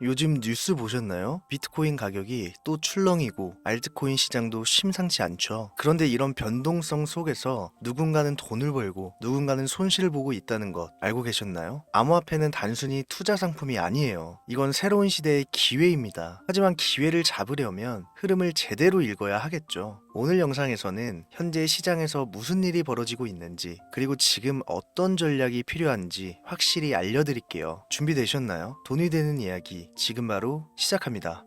요즘 뉴스 보셨나요? 비트코인 가격이 또 출렁이고 알트코인 시장도 심상치 않죠. 그런데 이런 변동성 속에서 누군가는 돈을 벌고 누군가는 손실을 보고 있다는 것 알고 계셨나요? 암호화폐는 단순히 투자 상품이 아니에요. 이건 새로운 시대의 기회입니다. 하지만 기회를 잡으려면 흐름을 제대로 읽어야 하겠죠. 오늘 영상에서는 현재 시장에서 무슨 일이 벌어지고 있는지, 그리고 지금 어떤 전략이 필요한지 확실히 알려드릴게요. 준비되셨나요? 돈이 되는 이야기 지금 바로 시작합니다.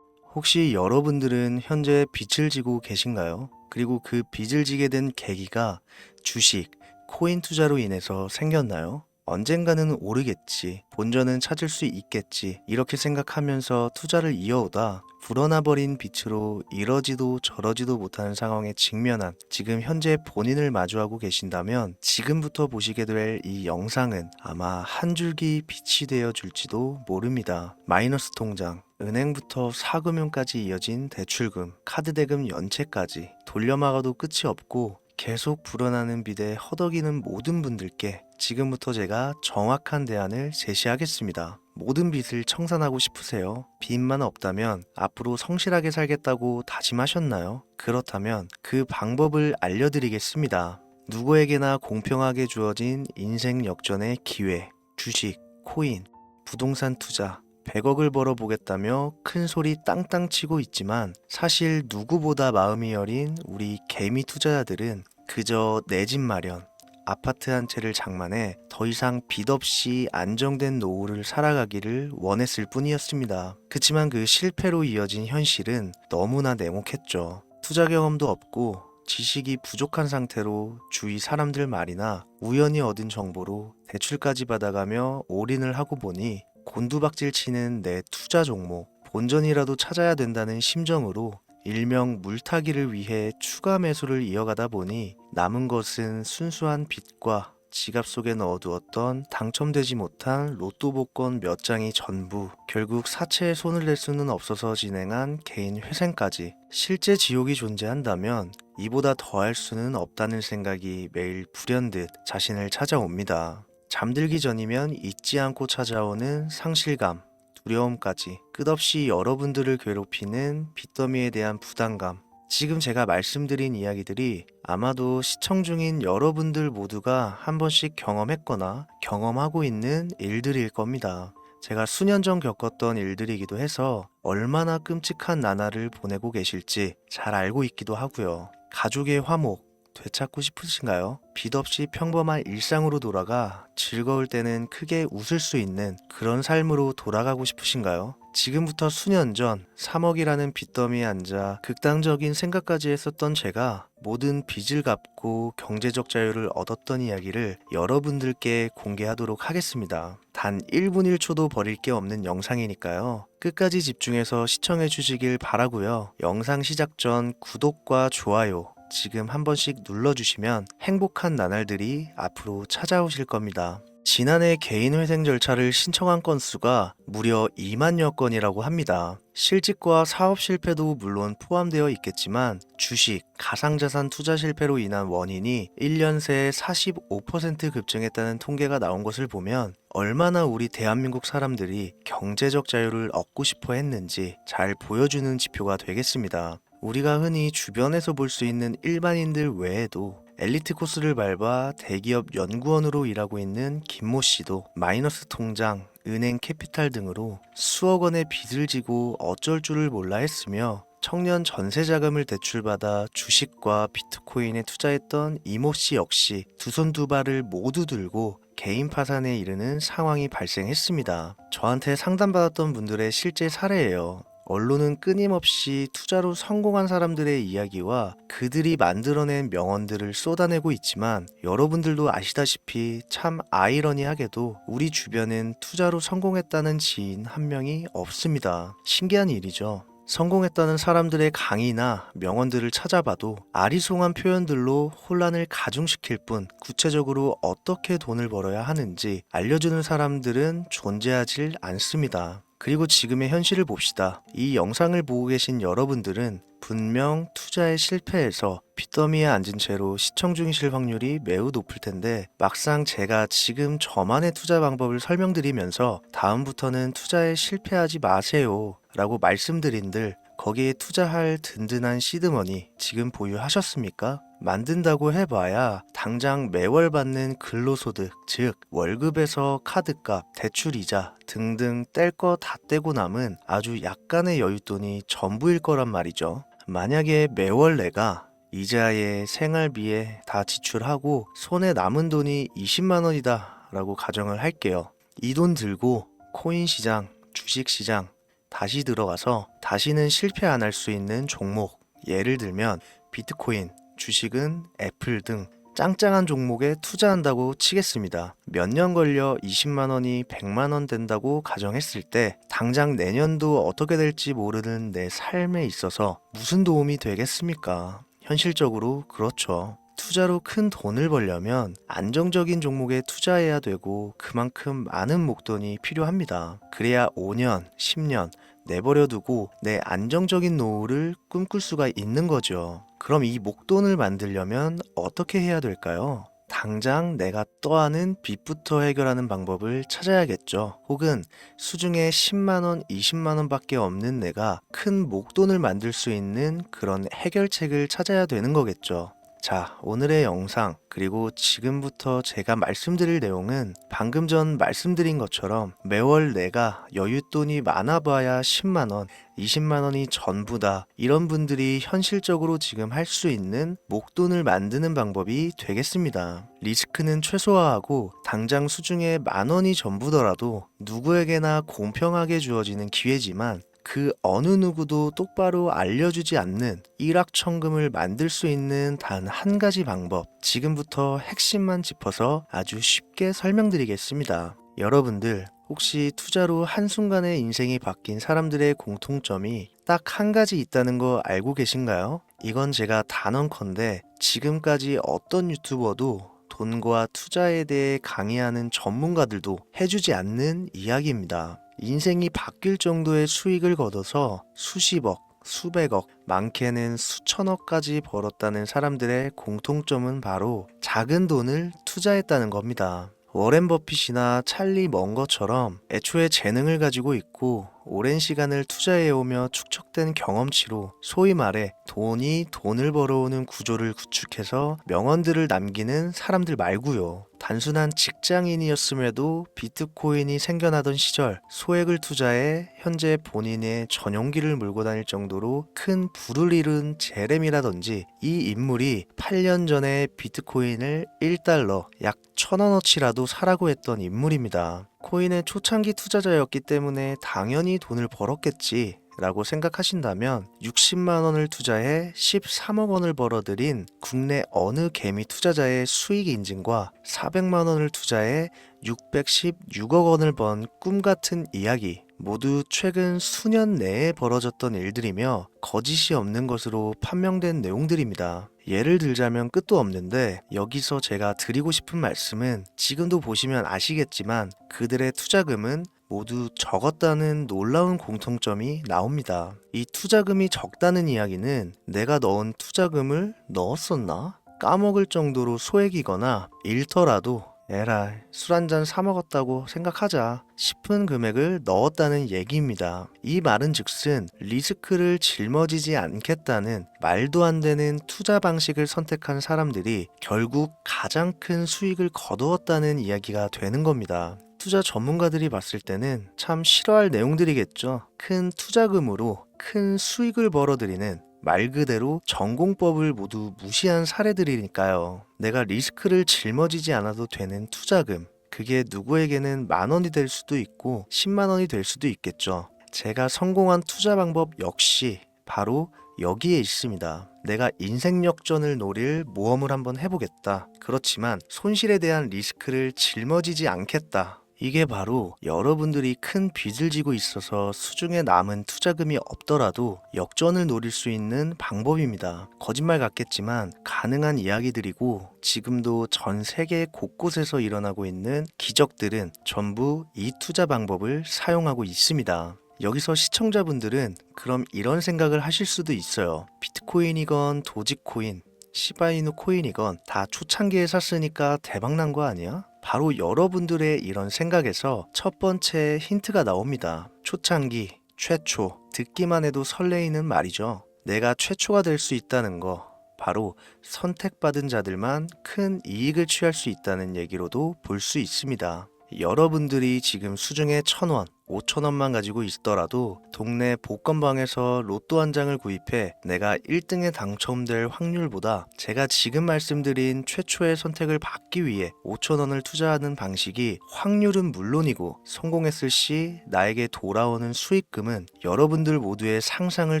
혹시 여러분들은 현재 빚을 지고 계신가요? 그리고 그 빚을 지게 된 계기가 주식, 코인 투자로 인해서 생겼나요? 언젠가는 오르겠지, 본전은 찾을 수 있겠지, 이렇게 생각하면서 투자를 이어오다 불어나 버린 빚으로 이러지도 저러지도 못하는 상황에 직면한 지금 현재 본인을 마주하고 계신다면 지금부터 보시게 될 이 영상은 아마 한 줄기 빛이 되어 줄지도 모릅니다. 마이너스 통장, 은행부터 사금융까지 이어진 대출금, 카드 대금 연체까지 돌려막아도 끝이 없고 계속 불어나는 빚에 허덕이는 모든 분들께 지금부터 제가 정확한 대안을 제시하겠습니다. 모든 빚을 청산하고 싶으세요? 빚만 없다면 앞으로 성실하게 살겠다고 다짐하셨나요? 그렇다면 그 방법을 알려드리겠습니다. 누구에게나 공평하게 주어진 인생 역전의 기회, 주식, 코인, 부동산 투자, 100억을 벌어보겠다며 큰 소리 땅땅 치고 있지만 사실 누구보다 마음이 여린 우리 개미 투자자들은 그저 내 집 마련, 아파트 한 채를 장만해 더 이상 빚 없이 안정된 노후를 살아가기를 원했을 뿐이었습니다. 그치만 그 실패로 이어진 현실은 너무나 냉혹했죠. 투자 경험도 없고 지식이 부족한 상태로 주위 사람들 말이나 우연히 얻은 정보로 대출까지 받아가며 올인을 하고 보니 곤두박질 치는 내 투자 종목, 본전이라도 찾아야 된다는 심정으로 일명 물타기를 위해 추가 매수를 이어가다 보니 남은 것은 순수한 빚과 지갑 속에 넣어두었던 당첨되지 못한 로또 복권 몇 장이 전부, 결국 사채에 손을 댈 수는 없어서 진행한 개인 회생까지. 실제 지옥이 존재한다면 이보다 더할 수는 없다는 생각이 매일 불현듯 자신을 찾아옵니다. 잠들기 전이면 잊지 않고 찾아오는 상실감, 두려움까지 끝없이 여러분들을 괴롭히는 빚더미에 대한 부담감. 지금 제가 말씀드린 이야기들이 아마도 시청 중인 여러분들 모두가 한 번씩 경험했거나 경험하고 있는 일들일 겁니다. 제가 수년 전 겪었던 일들이기도 해서 얼마나 끔찍한 나날을 보내고 계실지 잘 알고 있기도 하고요. 가족의 화목, 되찾고 싶으신가요? 빚 없이 평범한 일상으로 돌아가 즐거울 때는 크게 웃을 수 있는 그런 삶으로 돌아가고 싶으신가요? 지금부터 수년 전 3억이라는 빚더미에 앉아 극단적인 생각까지 했었던 제가 모든 빚을 갚고 경제적 자유를 얻었던 이야기를 여러분들께 공개하도록 하겠습니다. 단 1분 1초도 버릴 게 없는 영상이니까요. 끝까지 집중해서 시청해 주시길 바라고요. 영상 시작 전 구독과 좋아요 지금 한 번씩 눌러주시면 행복한 나날들이 앞으로 찾아오실 겁니다. 지난해 개인 회생 절차를 신청한 건수가 무려 2만여 건이라고 합니다. 실직과 사업 실패도 물론 포함되어 있겠지만 주식, 가상자산 투자 실패로 인한 원인이 1년 새에 45% 급증했다는 통계가 나온 것을 보면 얼마나 우리 대한민국 사람들이 경제적 자유를 얻고 싶어 했는지 잘 보여주는 지표가 되겠습니다. 우리가 흔히 주변에서 볼 수 있는 일반인들 외에도 엘리트 코스를 밟아 대기업 연구원으로 일하고 있는 김모 씨도 마이너스 통장, 은행 캐피탈 등으로 수억 원의 빚을 지고 어쩔 줄을 몰라 했으며 청년 전세 자금을 대출받아 주식과 비트코인에 투자했던 이모 씨 역시 두 손 두 발을 모두 들고 개인 파산에 이르는 상황이 발생했습니다. 저한테 상담받았던 분들의 실제 사례예요. 언론은 끊임없이 투자로 성공한 사람들의 이야기와 그들이 만들어낸 명언들을 쏟아내고 있지만 여러분들도 아시다시피 참 아이러니하게도 우리 주변엔 투자로 성공했다는 지인 한 명이 없습니다. 신기한 일이죠. 성공했다는 사람들의 강의나 명언들을 찾아봐도 아리송한 표현들로 혼란을 가중시킬 뿐 구체적으로 어떻게 돈을 벌어야 하는지 알려주는 사람들은 존재하질 않습니다. 그리고 지금의 현실을 봅시다. 이 영상을 보고 계신 여러분들은 분명 투자에 실패해서 빚더미에 앉은 채로 시청 중이실 확률이 매우 높을 텐데 막상 제가 지금 저만의 투자 방법을 설명드리면서 다음부터는 투자에 실패하지 마세요 라고 말씀드린들 거기에 투자할 든든한 시드머니 지금 보유하셨습니까? 만든다고 해봐야 당장 매월 받는 근로소득, 즉 월급에서 카드값, 대출이자 등등 뗄 거 다 떼고 남은 아주 약간의 여윳돈이 전부일 거란 말이죠. 만약에 매월 내가 이자에 생활비에 다 지출하고 손에 남은 돈이 20만 원이다 라고 가정을 할게요. 이 돈 들고 코인 시장, 주식 시장 다시 들어가서 다시는 실패 안 할 수 있는 종목, 예를 들면 비트코인, 주식은 애플 등 짱짱한 종목에 투자한다고 치겠습니다. 몇 년 걸려 20만 원이 100만 원 된다고 가정했을 때 당장 내년도 어떻게 될지 모르는 내 삶에 있어서 무슨 도움이 되겠습니까? 현실적으로 그렇죠. 투자로 큰 돈을 벌려면 안정적인 종목에 투자해야 되고 그만큼 많은 목돈이 필요합니다. 그래야 5년, 10년 내버려 두고 내 안정적인 노후를 꿈꿀 수가 있는 거죠. 그럼 이 목돈을 만들려면 어떻게 해야 될까요? 당장 내가 떠안은 빚부터 해결하는 방법을 찾아야겠죠. 혹은 수중에 10만원, 20만원 밖에 없는 내가 큰 목돈을 만들 수 있는 그런 해결책을 찾아야 되는 거겠죠. 자, 오늘의 영상 그리고 지금부터 제가 말씀드릴 내용은 방금 전 말씀드린 것처럼 매월 내가 여윳돈이 많아봐야 10만원, 20만원이 전부다 이런 분들이 현실적으로 지금 할 수 있는 목돈을 만드는 방법이 되겠습니다. 리스크는 최소화하고 당장 수중에 만원이 전부더라도 누구에게나 공평하게 주어지는 기회지만 그 어느 누구도 똑바로 알려주지 않는 일확천금을 만들 수 있는 단 한 가지 방법, 지금부터 핵심만 짚어서 아주 쉽게 설명드리겠습니다. 여러분들 혹시 투자로 한순간에 인생이 바뀐 사람들의 공통점이 딱 한 가지 있다는 거 알고 계신가요? 이건 제가 단언컨대 지금까지 어떤 유튜버도 돈과 투자에 대해 강의하는 전문가들도 해주지 않는 이야기입니다. 인생이 바뀔 정도의 수익을 거둬서 수십억, 수백억, 많게는 수천억까지 벌었다는 사람들의 공통점은 바로 작은 돈을 투자했다는 겁니다. 워렌 버핏이나 찰리 먼거처럼 애초에 재능을 가지고 있고 오랜 시간을 투자해오며 축적된 경험치로 소위 말해 돈이 돈을 벌어오는 구조를 구축해서 명언들을 남기는 사람들 말고요. 단순한 직장인이었음에도 비트코인이 생겨나던 시절 소액을 투자해 현재 본인의 전용기를 몰고 다닐 정도로 큰 부를 이룬 제렘이라든지 이 인물이 8년 전에 비트코인을 1달러 약 1,000원어치라도 사라고 했던 인물입니다. 코인의 초창기 투자자였기 때문에 당연히 돈을 벌었겠지 라고 생각하신다면 60만 원을 투자해 13억 원을 벌어들인 국내 어느 개미 투자자의 수익 인증과 400만 원을 투자해 616억 원을 번 꿈같은 이야기 모두 최근 수년 내에 벌어졌던 일들이며 거짓이 없는 것으로 판명된 내용들입니다. 예를 들자면 끝도 없는데 여기서 제가 드리고 싶은 말씀은 지금도 보시면 아시겠지만 그들의 투자금은 모두 적었다는 놀라운 공통점이 나옵니다. 이 투자금이 적다는 이야기는 내가 넣은 투자금을 넣었었나? 까먹을 정도로 소액이거나 잃더라도 에라이 술 한잔 사 먹었다고 생각하자 싶은 금액을 넣었다는 얘기입니다. 이 말은 즉슨 리스크를 짊어지지 않겠다는 말도 안 되는 투자 방식을 선택한 사람들이 결국 가장 큰 수익을 거두었다는 이야기가 되는 겁니다. 투자 전문가들이 봤을 때는 참 싫어할 내용들이겠죠. 큰 투자금으로 큰 수익을 벌어들이는 말 그대로 전공법을 모두 무시한 사례들이니까요. 내가 리스크를 짊어지지 않아도 되는 투자금, 그게 누구에게는 만 원이 될 수도 있고 10만 원이 될 수도 있겠죠. 제가 성공한 투자 방법 역시 바로 여기에 있습니다. 내가 인생 역전을 노릴 모험을 한번 해보겠다. 그렇지만 손실에 대한 리스크를 짊어지지 않겠다. 이게 바로 여러분들이 큰 빚을 지고 있어서 수중에 남은 투자금이 없더라도 역전을 노릴 수 있는 방법입니다. 거짓말 같겠지만 가능한 이야기들이고 지금도 전 세계 곳곳에서 일어나고 있는 기적들은 전부 이 투자 방법을 사용하고 있습니다. 여기서 시청자분들은 그럼 이런 생각을 하실 수도 있어요. 비트코인이건 도지코인, 시바이누 코인이건 다 초창기에 샀으니까 대박난 거 아니야? 바로 여러분들의 이런 생각에서 첫 번째 힌트가 나옵니다. 초창기, 최초, 듣기만 해도 설레이는 말이죠. 내가 최초가 될 수 있다는 거, 바로 선택받은 자들만 큰 이익을 취할 수 있다는 얘기로도 볼 수 있습니다. 여러분들이 지금 수중에 1,000원, 5,000원만 가지고 있더라도 동네 복권방에서 로또 한 장을 구입해 내가 1등에 당첨될 확률보다 제가 지금 말씀드린 최초의 선택을 받기 위해 5,000원을 투자하는 방식이 확률은 물론이고 성공했을 시 나에게 돌아오는 수익금은 여러분들 모두의 상상을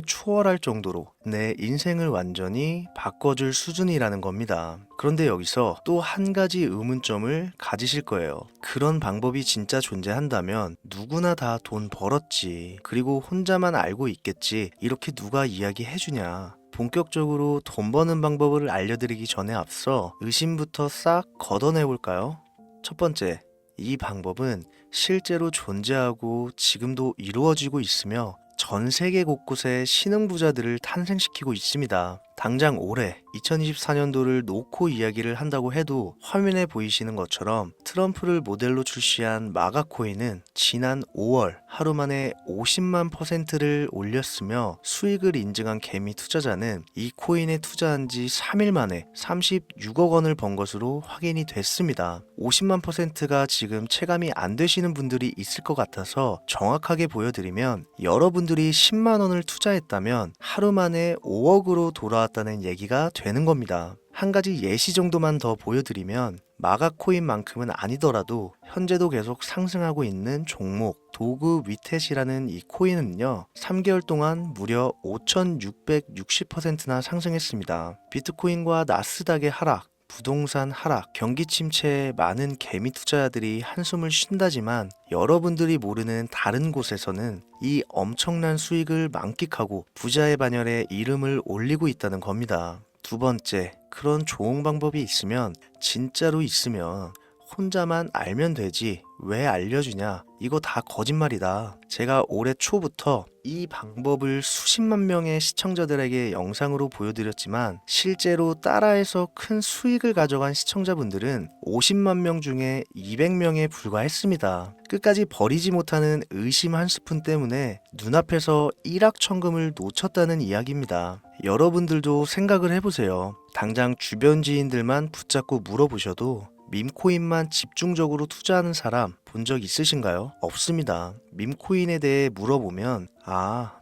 초월할 정도로 내 인생을 완전히 바꿔줄 수준이라는 겁니다. 그런데 여기서 또 한 가지 의문점을 가지실 거예요. 그런 방법이 진짜 존재한다면 누구나 다 돈 벌었지. 그리고 혼자만 알고 있겠지. 이렇게 누가 이야기해주냐. 본격적으로 돈 버는 방법을 알려드리기 전에 앞서 의심부터 싹 걷어내볼까요? 첫 번째, 이 방법은 실제로 존재하고 지금도 이루어지고 있으며 전 세계 곳곳에 신흥부자들을 탄생시키고 있습니다. 당장 올해 2024년도를 놓고 이야기를 한다고 해도 화면에 보이시는 것처럼 트럼프를 모델로 출시한 마가코인은 지난 5월 하루 만에 50만 %를 올렸으며 수익을 인증한 개미 투자자는 이 코인에 투자한 지 3일 만에 36억 원을 번 것으로 확인이 됐습니다. 50만 %가 지금 체감이 안 되시는 분들이 있을 것 같아서 정확하게 보여드리면 여러분들이 10만 원을 투자했다면 하루 만에 5억으로 돌아왔다는 얘기가 되는 겁니다. 한 가지 예시 정도만 더 보여드리면 마가코인만큼은 아니더라도 현재도 계속 상승하고 있는 종목 도구 위텟이라는 이 코인은요 3개월 동안 무려 5,660%나 상승했습니다. 비트코인과 나스닥의 하락, 부동산 하락, 경기 침체에 많은 개미 투자자들이 한숨을 쉰다지만 여러분들이 모르는 다른 곳에서는 이 엄청난 수익을 만끽하고 부자의 반열에 이름을 올리고 있다는 겁니다. 두 번째, 그런 좋은 방법이 있으면 진짜로 있으면 혼자만 알면 되지 왜 알려주냐, 이거 다 거짓말이다. 제가 올해 초부터 이 방법을 수십만 명의 시청자들에게 영상으로 보여드렸지만 실제로 따라해서 큰 수익을 가져간 시청자분들은 50만 명 중에 200명에 불과했습니다. 끝까지 버리지 못하는 의심 한 스푼 때문에 눈앞에서 일확천금을 놓쳤다는 이야기입니다. 여러분들도 생각을 해보세요. 당장 주변 지인들만 붙잡고 물어보셔도 밈코인만 집중적으로 투자하는 사람 본 적 있으신가요? 없습니다. 밈코인에 대해 물어보면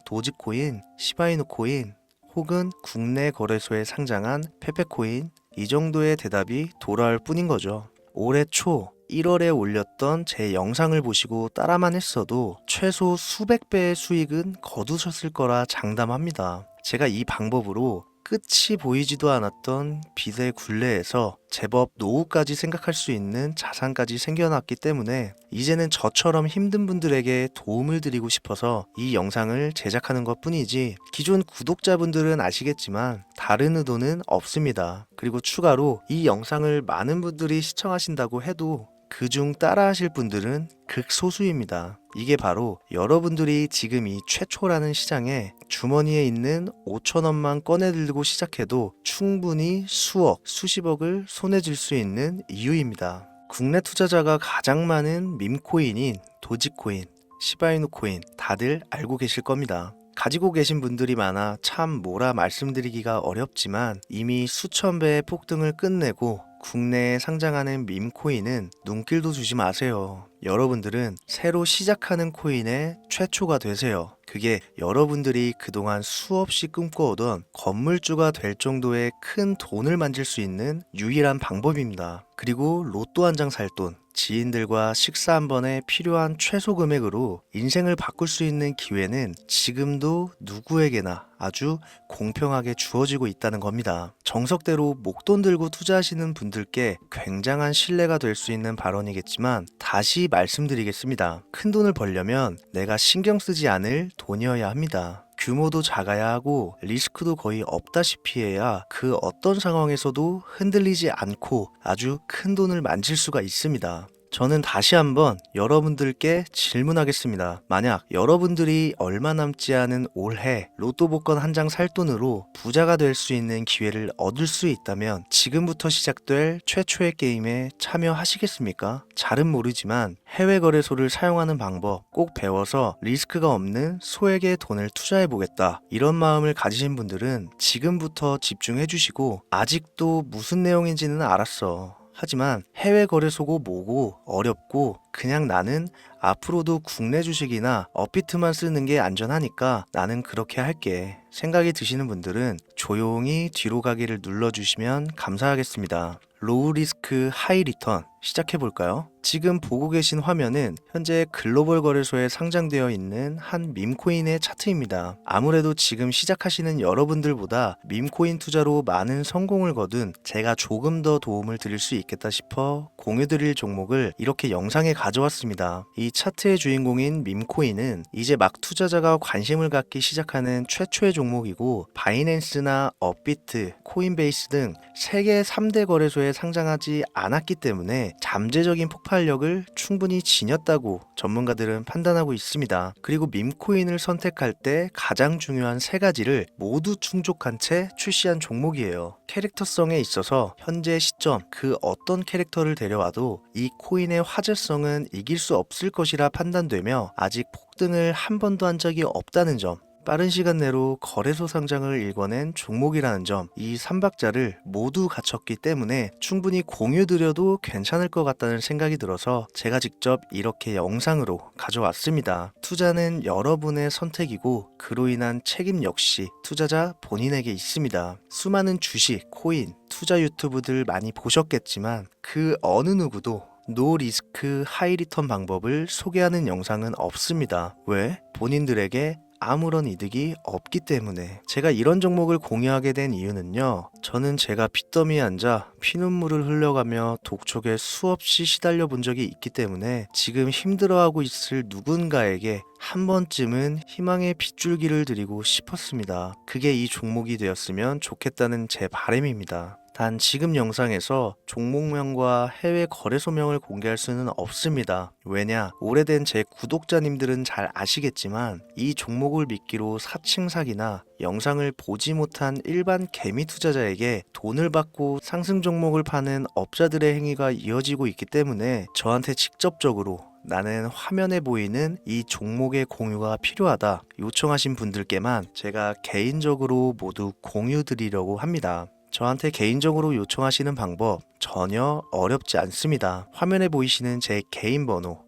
도지코인, 시바이누 코인 혹은 국내 거래소에 상장한 페페코인 이 정도의 대답이 돌아올 뿐인 거죠. 올해 초 1월에 올렸던 제 영상을 보시고 따라만 했어도 최소 수백 배의 수익은 거두셨을 거라 장담합니다. 제가 이 방법으로 끝이 보이지도 않았던 빚의 굴레에서 제법 노후까지 생각할 수 있는 자산까지 생겨났기 때문에 이제는 저처럼 힘든 분들에게 도움을 드리고 싶어서 이 영상을 제작하는 것 뿐이지 기존 구독자분들은 아시겠지만 다른 의도는 없습니다. 그리고 추가로 이 영상을 많은 분들이 시청하신다고 해도 그중 따라하실 분들은 극소수입니다. 이게 바로 여러분들이 지금 이 최초라는 시장에 주머니에 있는 5,000원만 꺼내들고 시작해도 충분히 수억, 수십억을 손에 쥘 수 있는 이유입니다. 국내 투자자가 가장 많은 밈코인인 도지코인, 시바이누 코인 다들 알고 계실 겁니다. 가지고 계신 분들이 많아 참 뭐라 말씀드리기가 어렵지만 이미 수천 배의 폭등을 끝내고 국내에 상장하는 밈코인은 눈길도 주지 마세요. 여러분들은 새로 시작하는 코인의 최초가 되세요. 그게 여러분들이 그동안 수없이 꿈꿔오던 건물주가 될 정도의 큰 돈을 만질 수 있는 유일한 방법입니다. 그리고 로또 한 장 살 돈, 지인들과 식사 한 번에 필요한 최소 금액으로 인생을 바꿀 수 있는 기회는 지금도 누구에게나 아주 공평하게 주어지고 있다는 겁니다. 정석대로 목돈 들고 투자하시는 분들께 굉장한 신뢰가 될 수 있는 발언이겠지만 다시 말씀드리겠습니다. 큰 돈을 벌려면 내가 신경 쓰지 않을 돈이어야 합니다. 규모도 작아야 하고 리스크도 거의 없다시피 해야 그 어떤 상황에서도 흔들리지 않고 아주 큰 돈을 만질 수가 있습니다. 저는 다시 한번 여러분들께 질문하겠습니다. 만약 여러분들이 얼마 남지 않은 올해 로또 복권 한 장 살 돈으로 부자가 될 수 있는 기회를 얻을 수 있다면 지금부터 시작될 최초의 게임에 참여하시겠습니까? 잘은 모르지만 해외 거래소를 사용하는 방법 꼭 배워서 리스크가 없는 소액의 돈을 투자해 보겠다. 이런 마음을 가지신 분들은 지금부터 집중해 주시고, 아직도 무슨 내용인지는 알았어. 하지만 해외 거래소고 뭐고 어렵고 그냥 나는 앞으로도 국내 주식이나 업비트만 쓰는 게 안전하니까 나는 그렇게 할게 생각이 드시는 분들은 조용히 뒤로 가기를 눌러주시면 감사하겠습니다. 로우 리스크 하이 리턴 시작해 볼까요? 지금 보고 계신 화면은 현재 글로벌 거래소에 상장되어 있는 한 밈코인의 차트입니다. 아무래도 지금 시작하시는 여러분들보다 밈코인 투자로 많은 성공을 거둔 제가 조금 더 도움을 드릴 수 있겠다 싶어 공유드릴 종목을 이렇게 영상에 가져왔습니다. 이 차트의 주인공인 밈코인은 이제 막 투자자가 관심을 갖기 시작하는 최초의 종목이고, 바이낸스나 업비트, 코인베이스 등 세계 3대 거래소에 상장하지 않았기 때문에 잠재적인 폭발력을 충분히 지녔다고 전문가들은 판단하고 있습니다. 그리고 밈코인을 선택할 때 가장 중요한 세 가지를 모두 충족한 채 출시한 종목이에요. 캐릭터성에 있어서 현재 시점 그 어떤 캐릭터를 데려와도 이 코인의 화제성은 이길 수 없을 것이라 판단되며 아직 폭등을 한 번도 한 적이 없다는 점, 빠른 시간 내로 거래소 상장을 일궈낸 종목이라는 점, 이 3박자를 모두 갖췄기 때문에 충분히 공유드려도 괜찮을 것 같다는 생각이 들어서 제가 직접 이렇게 영상으로 가져왔습니다. 투자는 여러분의 선택이고 그로 인한 책임 역시 투자자 본인에게 있습니다. 수많은 주식, 코인, 투자 유튜브들 많이 보셨겠지만 그 어느 누구도 노 리스크 하이 리턴 방법을 소개하는 영상은 없습니다. 왜? 본인들에게 아무런 이득이 없기 때문에. 제가 이런 종목을 공유하게 된 이유는요, 저는 제가 빚더미에 앉아 피눈물을 흘려가며 독촉에 수없이 시달려 본 적이 있기 때문에 지금 힘들어하고 있을 누군가에게 한 번쯤은 희망의 빗줄기를 드리고 싶었습니다. 그게 이 종목이 되었으면 좋겠다는 제 바람입니다. 단 지금 영상에서 종목명과 해외 거래소명을 공개할 수는 없습니다. 왜냐? 오래된 제 구독자님들은 잘 아시겠지만 이 종목을 미끼로 사칭 사기나 영상을 보지 못한 일반 개미 투자자에게 돈을 받고 상승 종목을 파는 업자들의 행위가 이어지고 있기 때문에 저한테 직접적으로 나는 화면에 보이는 이 종목의 공유가 필요하다 요청하신 분들께만 제가 개인적으로 모두 공유 드리려고 합니다. 저한테 개인적으로 요청하시는 방법 전혀 어렵지 않습니다. 화면에 보이시는 제 개인 번호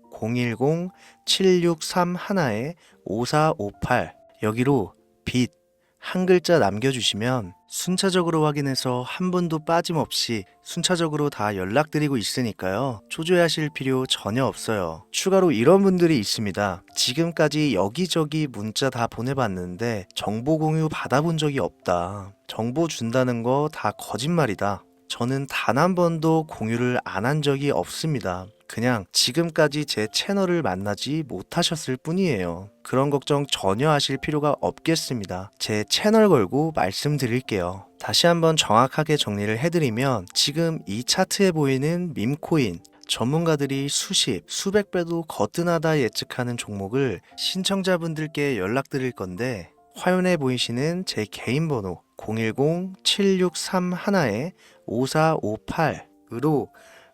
010-7631-5458 여기로 빚 한 글자 남겨주시면 순차적으로 확인해서 한 분도 빠짐없이 순차적으로 다 연락드리고 있으니까요. 초조해하실 필요 전혀 없어요. 추가로 이런 분들이 있습니다. 지금까지 여기저기 문자 다 보내봤는데 정보 공유 받아본 적이 없다. 정보 준다는 거 다 거짓말이다. 저는 단 한 번도 공유를 안 한 적이 없습니다. 그냥 지금까지 제 채널을 만나지 못하셨을 뿐이에요. 그런 걱정 전혀 하실 필요가 없겠습니다. 제 채널 걸고 말씀드릴게요. 다시 한번 정확하게 정리를 해드리면 지금 이 차트에 보이는 밈코인, 전문가들이 수십, 수백 배도 거뜬하다 예측하는 종목을 신청자분들께 연락드릴 건데 화면에 보이시는 제 개인 번호 010-7631-5458으로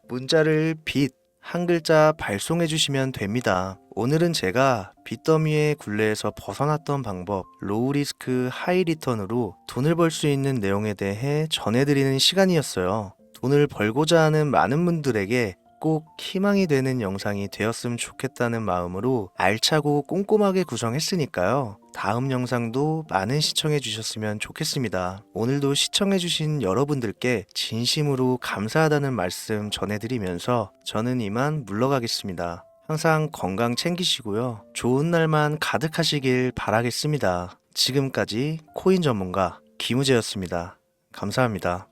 문자를 빚 한 글자 발송해 주시면 됩니다. 오늘은 제가 빚더미의 굴레에서 벗어났던 방법, 로우 리스크 하이 리턴으로 돈을 벌 수 있는 내용에 대해 전해드리는 시간이었어요. 돈을 벌고자 하는 많은 분들에게 꼭 희망이 되는 영상이 되었으면 좋겠다는 마음으로 알차고 꼼꼼하게 구성했으니까요. 다음 영상도 많은 시청해 주셨으면 좋겠습니다. 오늘도 시청해 주신 여러분들께 진심으로 감사하다는 말씀 전해드리면서 저는 이만 물러가겠습니다. 항상 건강 챙기시고요. 좋은 날만 가득하시길 바라겠습니다. 지금까지 코인 전문가 김우재였습니다. 감사합니다.